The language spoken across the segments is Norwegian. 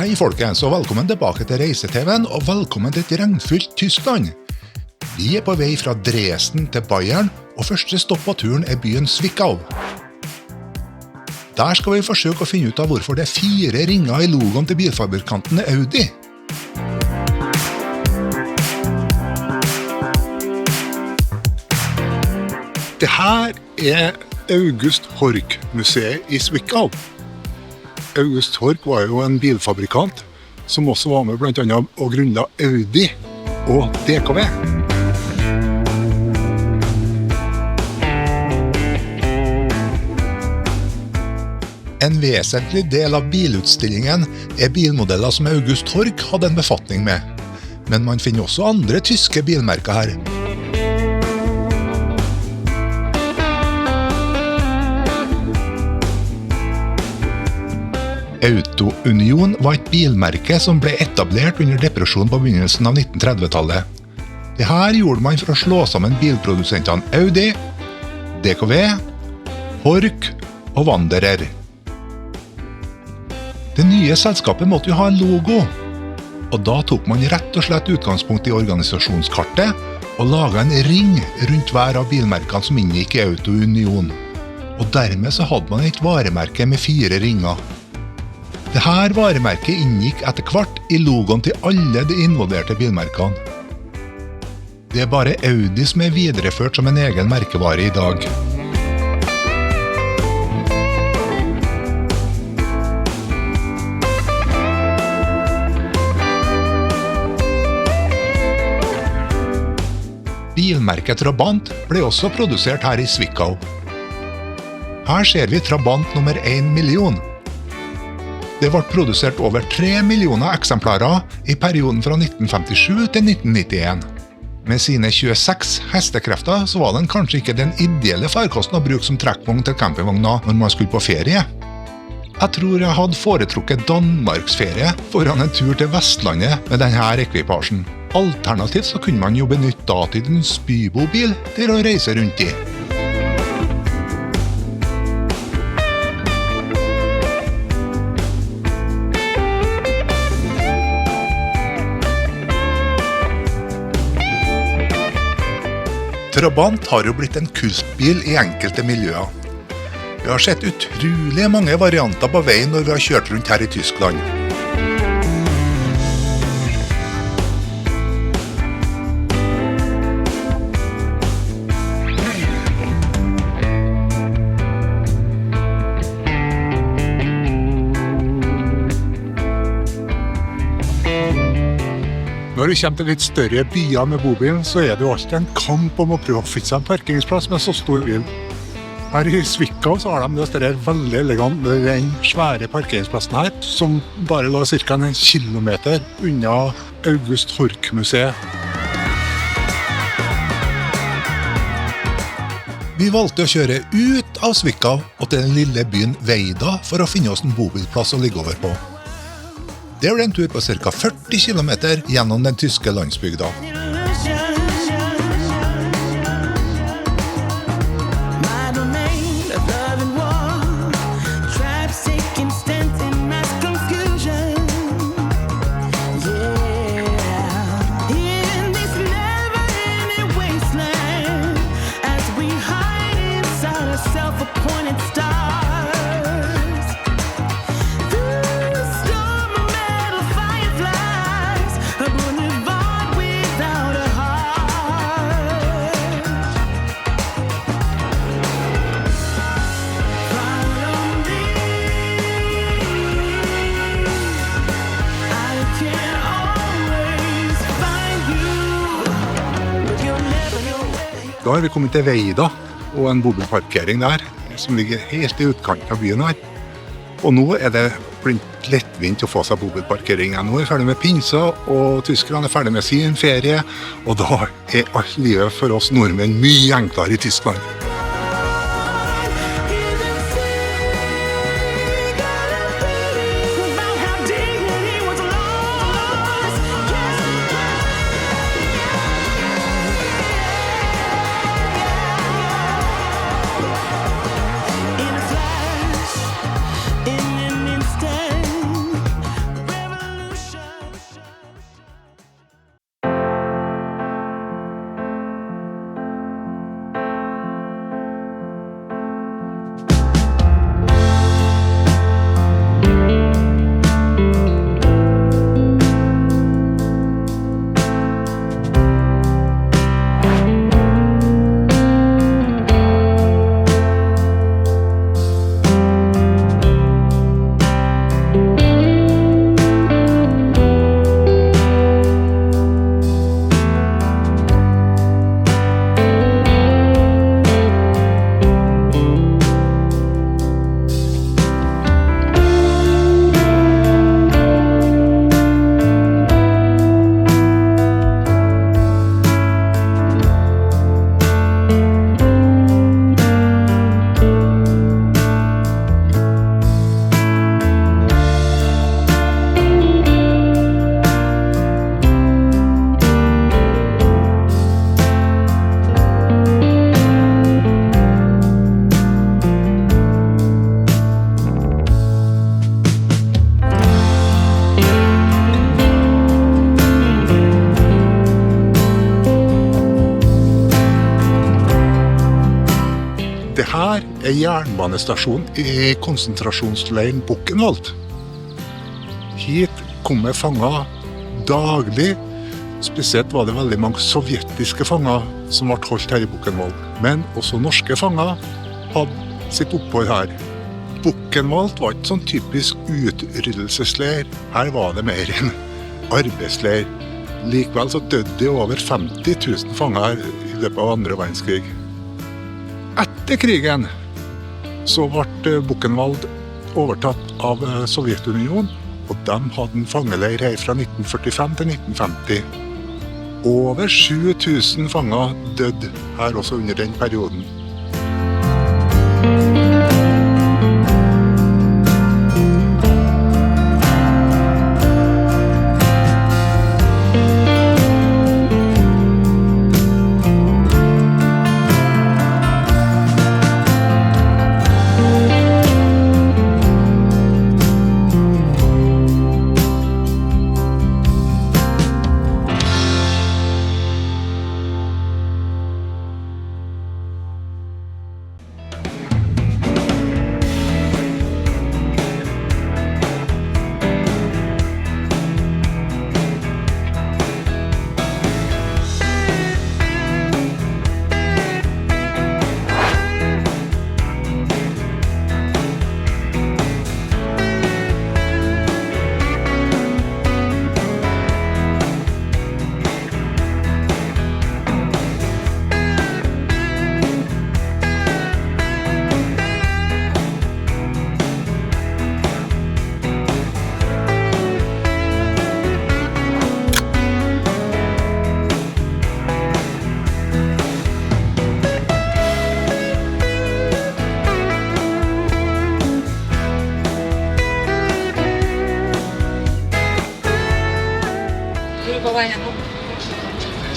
Hei folkens, og velkommen tilbake til Reise-TVen, og velkommen til et regnfylt Tyskland. Vi på vei fra Dresden til Bayern, og første stopp på turen byen Zwickau. Der skal vi forsøke å finne ut av hvorfor det 4 ringer i logoen til bilfabrikanten Audi. Det her August Horch-museet i Zwickau. August Horch var jo en bilfabrikant som også var med blant annet å grunnla Audi og DKV. En vesentlig del av bilutstillingen bilmodeller som August Horch hadde en befatning med. Men man finner også andre tyske bilmerker her. Auto Union var et bilmerke som ble etablert under depresjonen på begynnelsen av 1930-tallet. Dette gjorde man for å slå sammen bilprodusentene Audi, DKV, Horch og Wanderer. Det nye selskapet måtte jo ha en logo, og da tok man rett og slett utgangspunkt i organisasjonskartet og laget en ring rundt hver av bilmerkene som inngikk i Auto Union. Og dermed så hadde man et varemerke med 4 ringer. Dette varemerket inngikk etter hvert i logoen til alle de involverte bilmerkene. Det bare Audi som videreført som en egen merkevare i dag. Bilmerket Trabant ble også produsert her i Zwickau. Her ser vi Trabant nummer 1 million. Det ble produsert over 3 millioner eksemplarer i perioden fra 1957 til 1991. Med sine 26 hestekrefter så var den kanskje ikke den ideelle farkosten å bruke som trekkvogn til campingvogna når man skulle på ferie. Jeg tror jeg hadde foretrukket Danmarksferie foran en tur til Vestlandet med denne ekvipasjen. Alternativt så kunne man jo benytte datidens bybobil til å reise rundt i. Trabant har jo blitt en kultbil i enkelte miljøer. Vi har sett utrolig mange varianter på veien når vi har kjørt rundt her i Tyskland. Når vi kommer til litt større byer med bobilen, så det jo alltid en kamp om å prøve å finne seg en parkeringsplass med så stor bil. Her i Zwickau så har de det veldig elegant med den svære parkeringsplassen her, som bare lå ca. 1 kilometer unna August Horch-museet. Vi valgte å kjøre ut av Zwickau og til den lille byen Weida for å finne oss en bobilplass å ligge over på. Det ble en tur på ca. 40 kilometer gjennom den tyske landsbygda. Da har vi kommet til Weida og en bobilparkering der, som ligger helt i utkanten av byen her. Og nå det blitt lettvint å få seg bobilparkering. Nå vi ferdig med pinsa, og tyskerne ferdig med sin ferie, og da alt livet for oss nordmenn mye enklere i Tyskland. jernbanestasjon i konsentrasjonsleiren Buchenwald. Hit kom det fanger daglig. Spesielt var det veldig mange sovjetiske fanger som ble holdt her i Buchenwald. Men også norske fanger hadde sitt opphold her. Buchenwald var ikke sånn typisk utryddelsesleir. Her var det mer en arbeidsleir. Likevel så døde det over 50 000 fanger i løpet av andre verdenskrig. Etter krigen så ble Buchenwald overtatt av Sovjetunionen, og de hadde en fangeleir her fra 1945 til 1950. Over 7000 fanger døde her også under den perioden.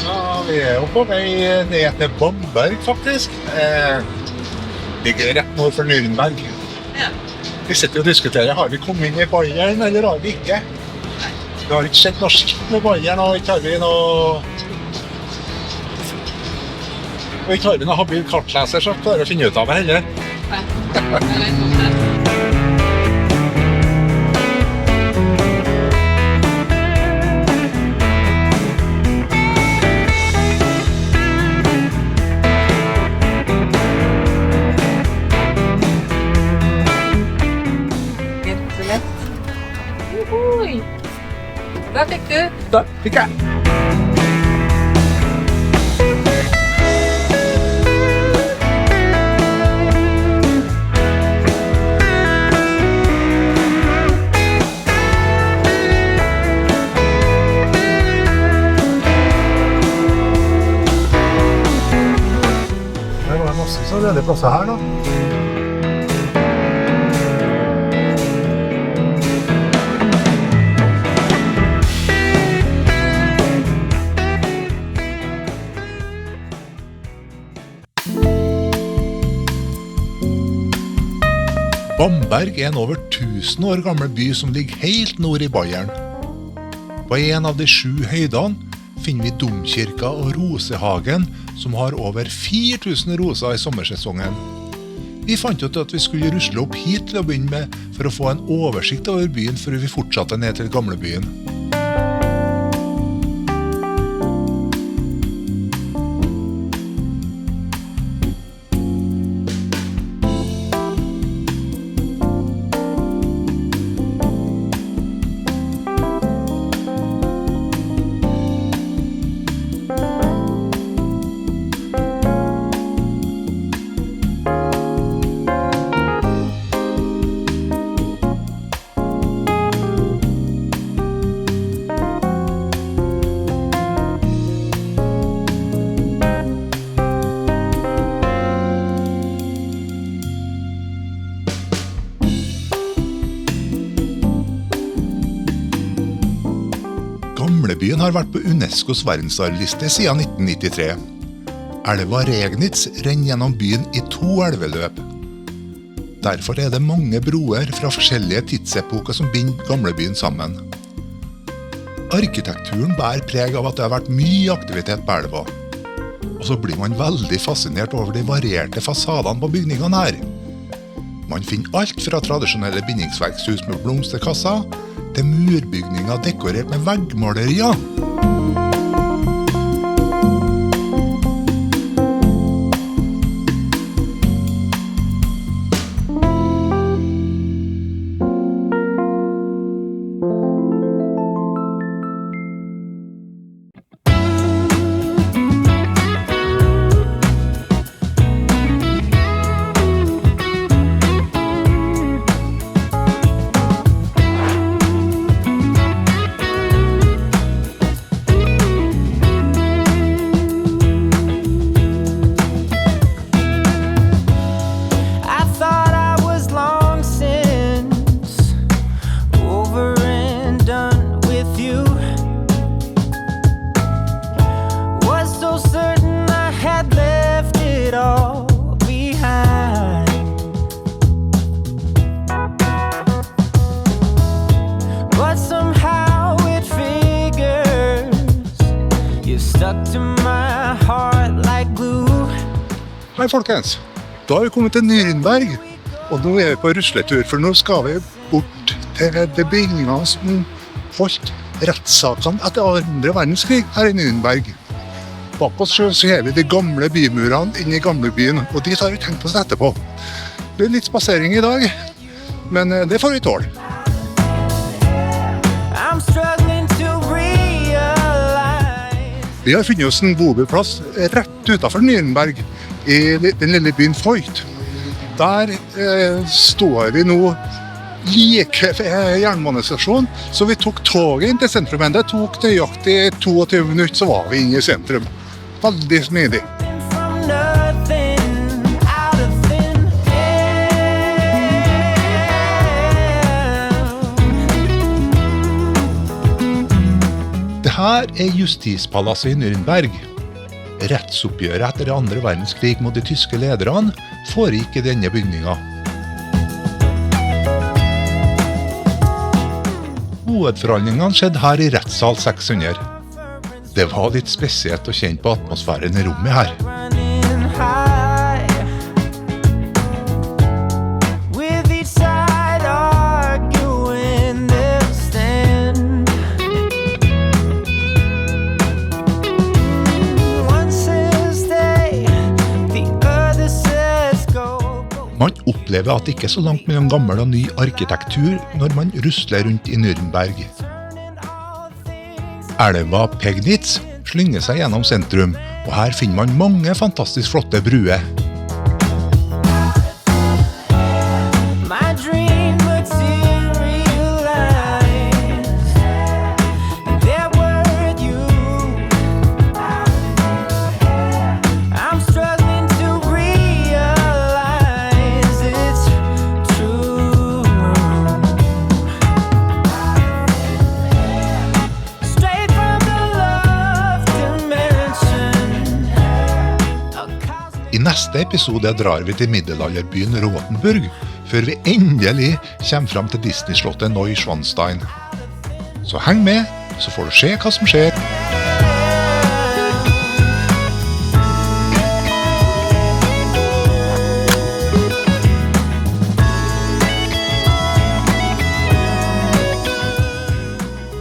Ja, vi jo på vei ned til Bamberg, faktisk. Ligger rett nord for Nürnberg. Ja. Vi sitter og diskuterer, har vi kommet inn i Bayern, eller har vi ikke? Nei. Vi har ikke sett norsk med Bayern, og ikke har vi noe... Og ikke har vi noe habil kartleser, så klarer vi å finne ut av det heller. Nei. Jeg vet om det. Oi! Hva fikk du? Da fikk jeg. Det var masse så ledige plasser her da. Bamberg er en over 1000 år gammel by som ligger helt nord i Bayern. På en av de 7 høydene finner vi domkirka og rosehagen, som har over 4000 roser i sommersesongen. Vi fant ut at vi skulle rusle opp hit til å begynne med, for å få en oversikt over byen før vi fortsatte ned til gamlebyen. Gamlebyen har vært på UNESCOs verdensarvliste siden 1993. Elva Regnitz renner gjennom byen i 2 elveløp. Derfor er det mange broer fra forskjellige tidsepoker som binder gamlebyen sammen. Arkitekturen bærer preg av at det har vært mye aktivitet på elva. Og så blir man veldig fascinert over de varierte fasadene på bygningene her. Man finner alt fra tradisjonelle bindingsverkshus med blomsterkasser, til murbygninger dekorert med veggmalerier. Hei folkens, da har vi kommet til Nürnberg, og nå er vi på rusletur, for nå skal vi bort til de bygningene som holdt rettssakene etter andre verdenskrig her i Nürnberg. Bak oss ser vi de gamle bymurene inne i gamle byen, og dit har vi tenkt oss etterpå. Det er litt spasering i dag, men det får vi tåle. Vi har funnet oss en boligplass rett utenfor Nürnberg, i den lille byen Feucht. Der står vi nå like ved jernbanestasjonen, så vi tok toget inn til sentrum. Det tok nøyaktig 22 minutter, så var vi inne i sentrum. Veldig smidig. Dette er Justispalasset i Nürnberg. Rettsoppgjøret etter andre verdenskrig mot de tyske lederne foregikk i denne bygninga. Hovedforhandlingene skjedde her i rettssal 600. Det var litt spesielt å kjenne på atmosfæren i rommet her. Man opplever at det ikke er så langt mellom gammel og ny arkitektur når man rusler rundt i Nürnberg. Elva Pegnitz slynger seg gjennom sentrum, og her finner man mange fantastisk flotte bruer. I neste episode drar vi til middelalderbyen Rothenburg, før vi endelig kommer fram til Disney-slottet Neuschwanstein. Så heng med, så får du se hva som skjer.